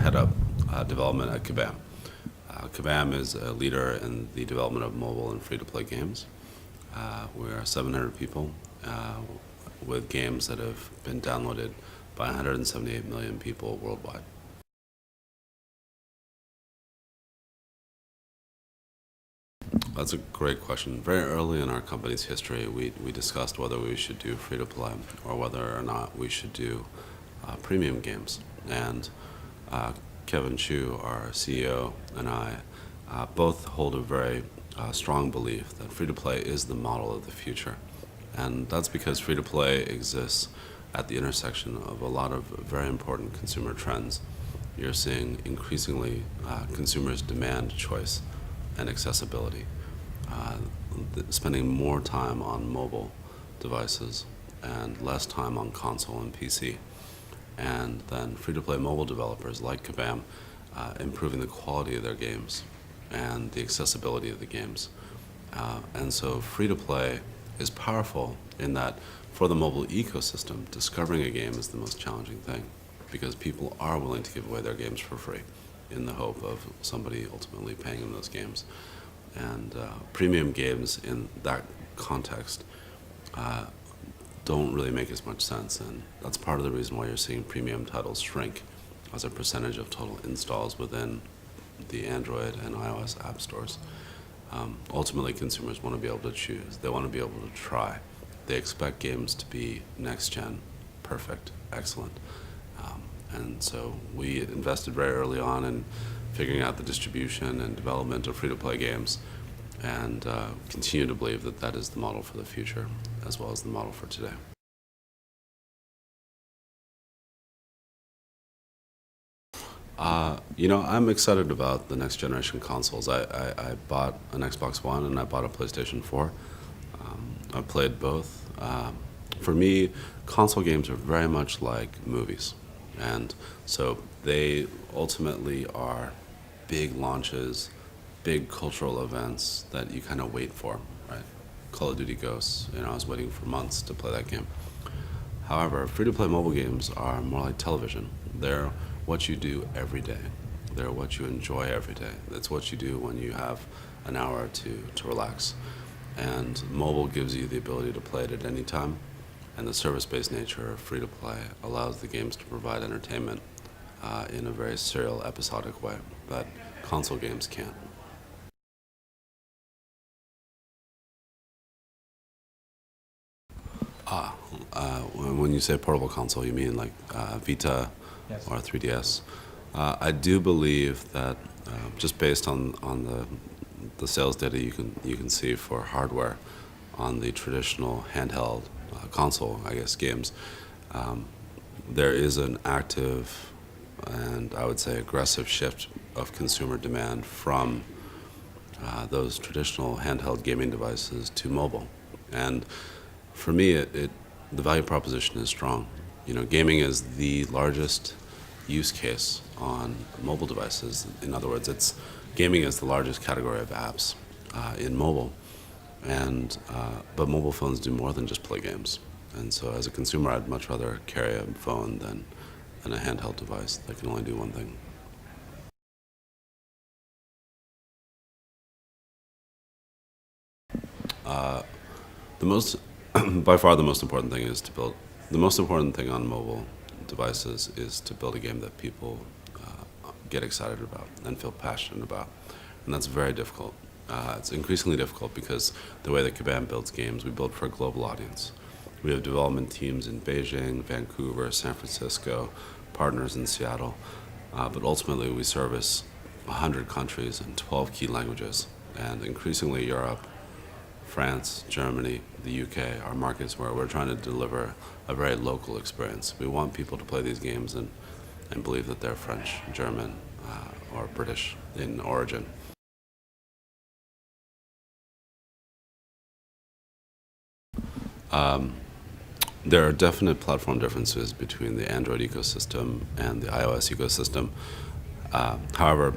head up development at Kabam. Kabam is a leader in the development of mobile and free-to-play games. We are 700 people with games that have been downloaded by 178 million people worldwide. That's a great question. Very early in our company's history, we discussed whether we should do free-to-play or whether or not we should do premium games. And Kevin Chu, our CEO, and I both hold a very strong belief that free-to-play is the model of the future. And that's because free-to-play exists at the intersection of a lot of very important consumer trends. You're seeing increasingly consumers demand choice and accessibility, spending more time on mobile devices and less time on console and PC. And then free-to-play mobile developers like Kabam improving the quality of their games and the accessibility of the games. And so free-to-play is powerful in that for the mobile ecosystem, discovering a game is the most challenging thing because people are willing to give away their games for free in the hope of somebody ultimately paying them those games. And premium games in that context don't really make as much sense, and that's part of the reason why you're seeing premium titles shrink as a percentage of total installs within the Android and iOS app stores. Ultimately, consumers want to be able to choose. They want to be able to try. They expect games to be next-gen, perfect, excellent. And so we invested very early on in figuring out the distribution and development of free-to-play games, and continue to believe that that is the model for the future as well as the model for today. I'm excited about the next generation consoles. I bought an Xbox One and I bought a PlayStation 4. I played both. For me, console games are very much like movies. And so they ultimately are big launches, big cultural events that you kind of wait for, right? Call of Duty Ghosts, I was waiting for months to play that game. However, free-to-play mobile games are more like television. They're what you do every day. They're what you enjoy every day. That's what you do when you have an hour to relax. And mobile gives you the ability to play it at any time. And the service-based nature of free-to-play allows the games to provide entertainment in a very serial, episodic way that console games can't. When you say portable console, you mean like Vita Yes. or 3DS? I do believe that just based on the sales data you can see for hardware on the traditional handheld console, I guess, games, there is an active and I would say aggressive shift of consumer demand from those traditional handheld gaming devices to mobile. And for me, the value proposition is strong. Gaming is the largest use case on mobile devices. In other words, gaming is the largest category of apps in mobile. And but mobile phones do more than just play games. And so as a consumer, I'd much rather carry a phone than a handheld device that can only do one thing. By far the most important thing the most important thing on mobile devices is to build a game that people get excited about and feel passionate about. And that's very difficult. It's increasingly difficult because the way that Kabam builds games, we build for a global audience. We have development teams in Beijing, Vancouver, San Francisco, partners in Seattle, but ultimately we service 100 countries and 12 key languages, and increasingly Europe, France, Germany, the UK are markets where we're trying to deliver a very local experience. We want people to play these games and believe that they're French, German, or British in origin. There are definite platform differences between the Android ecosystem and the iOS ecosystem. However,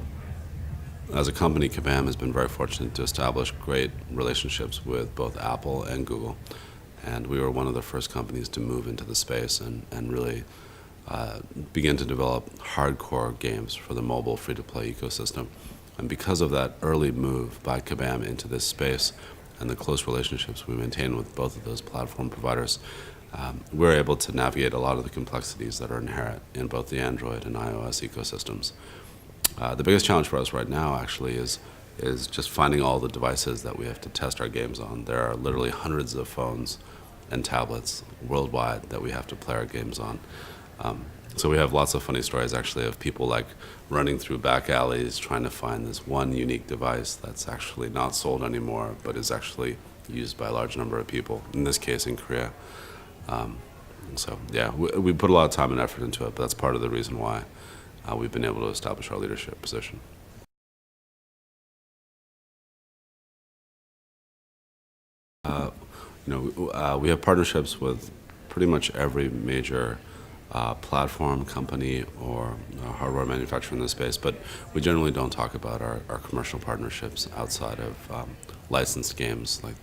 as a company, Kabam has been very fortunate to establish great relationships with both Apple and Google. And we were one of the first companies to move into the space and really begin to develop hardcore games for the mobile free-to-play ecosystem. And because of that early move by Kabam into this space and the close relationships we maintain with both of those platform providers, we're able to navigate a lot of the complexities that are inherent in both the Android and iOS ecosystems. The biggest challenge for us right now actually is just finding all the devices that we have to test our games on. There are literally hundreds of phones and tablets worldwide that we have to play our games on. So we have lots of funny stories actually of people like running through back alleys trying to find this one unique device that's actually not sold anymore but is actually used by a large number of people, in this case in Korea. So yeah, we put a lot of time and effort into it, but that's part of the reason why we've been able to establish our leadership position. We have partnerships with pretty much every major platform company or hardware manufacturer in this space, but we generally don't talk about our commercial partnerships outside of licensed games like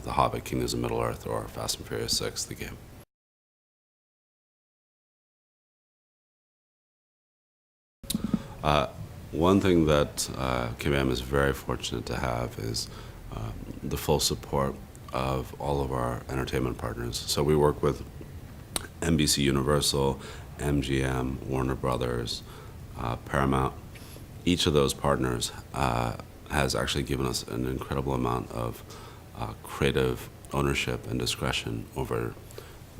The Hobbit, Kingdoms of Middle-earth, or Fast and Furious 6, the game. One thing that Kabam is very fortunate to have is the full support of all of our entertainment partners. So we work with NBC Universal, MGM, Warner Brothers, Paramount. Each of those partners has actually given us an incredible amount of creative ownership and discretion over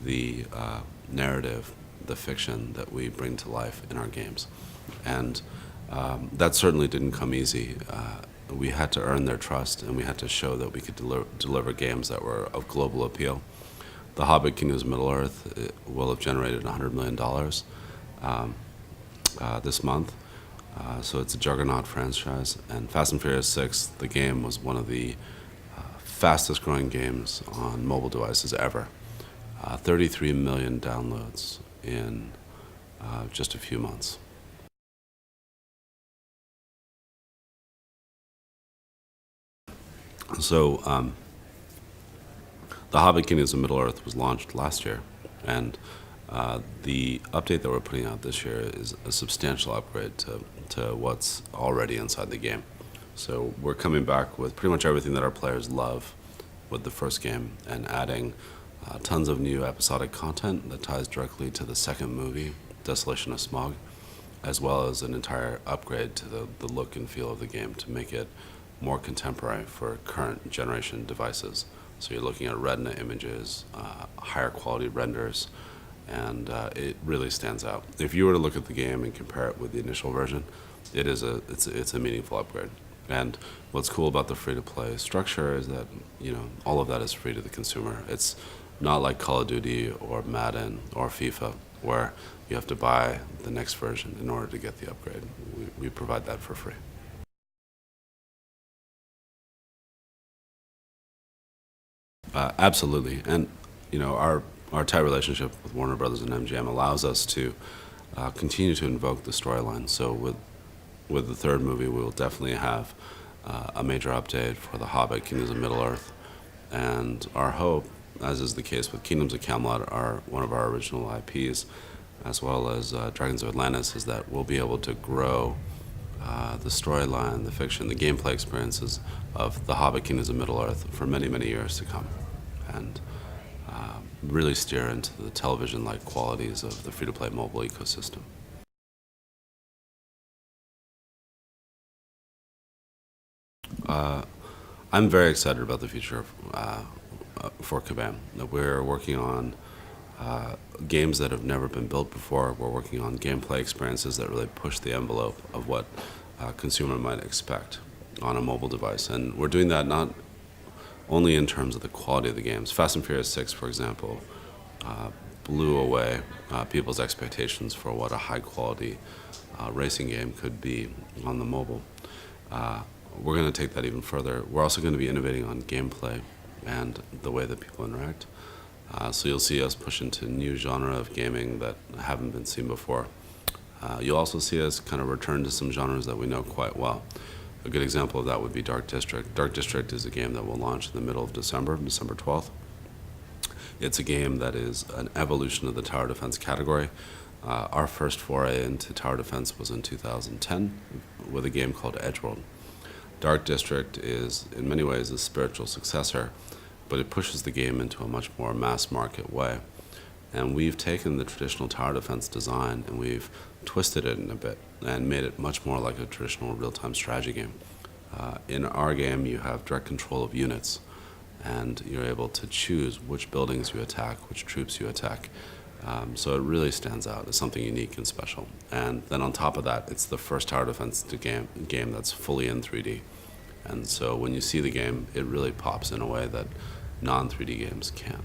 the narrative, the fiction that we bring to life in our games. And that certainly didn't come easy. We had to earn their trust, and we had to show that we could deliver games that were of global appeal. The Hobbit, Kingdoms of Middle-earth will have generated $100 million this month. So it's a juggernaut franchise. And Fast and Furious 6, the game, was one of the fastest growing games on mobile devices ever. 33 million downloads in just a few months. So The Hobbit, Kingdoms of Middle-earth was launched last year, and the update that we're putting out this year is a substantial upgrade to what's already inside the game. So we're coming back with pretty much everything that our players love with the first game and adding tons of new episodic content that ties directly to the second movie, Desolation of Smog, as well as an entire upgrade to the look and feel of the game to make it more contemporary for current generation devices. So you're looking at retina images, higher quality renders, and it really stands out. If you were to look at the game and compare it with the initial version, it's a meaningful upgrade. And what's cool about the free-to-play structure is that all of that is free to the consumer. It's not like Call of Duty or Madden or FIFA, where you have to buy the next version in order to get the upgrade. We provide that for free. Absolutely, and our tight relationship with Warner Brothers and MGM allows us to continue to invoke the storyline. So with the third movie, we will definitely have a major update for The Hobbit, Kingdoms of Middle-earth, and our hope, as is the case with Kingdoms of Camelot, one of our original IPs, as well as Dragons of Atlantis, is that we'll be able to grow the storyline, the fiction, the gameplay experiences of The Hobbit, Kingdoms of Middle-earth for many, many years to come, and really steer into the television-like qualities of the free-to-play mobile ecosystem. I'm very excited about the future for Kabam. We're working on games that have never been built before. We're working on gameplay experiences that really push the envelope of what a consumer might expect on a mobile device. And we're doing that not only in terms of the quality of the games. Fast and Furious 6, for example, blew away people's expectations for what a high-quality racing game could be on the mobile. We're going to take that even further. We're also going to be innovating on gameplay and the way that people interact. So you'll see us push into new genre of gaming that haven't been seen before. You'll also see us kind of return to some genres that we know quite well. A good example of that would be Dark District. Dark District is a game that will launch in the middle of December 12th. It's a game that is an evolution of the tower defense category. Our first foray into tower defense was in 2010 with a game called Edgeworld. Dark District is, in many ways, a spiritual successor, but it pushes the game into a much more mass market way. And we've taken the traditional tower defense design and we've twisted it in a bit and made it much more like a traditional real-time strategy game. In our game, you have direct control of units, and you're able to choose which buildings you attack, which troops you attack. So it really stands out as something unique and special. And then on top of that, it's the first tower defense game that's fully in 3D. And so when you see the game, it really pops in a way that non-3D games can't.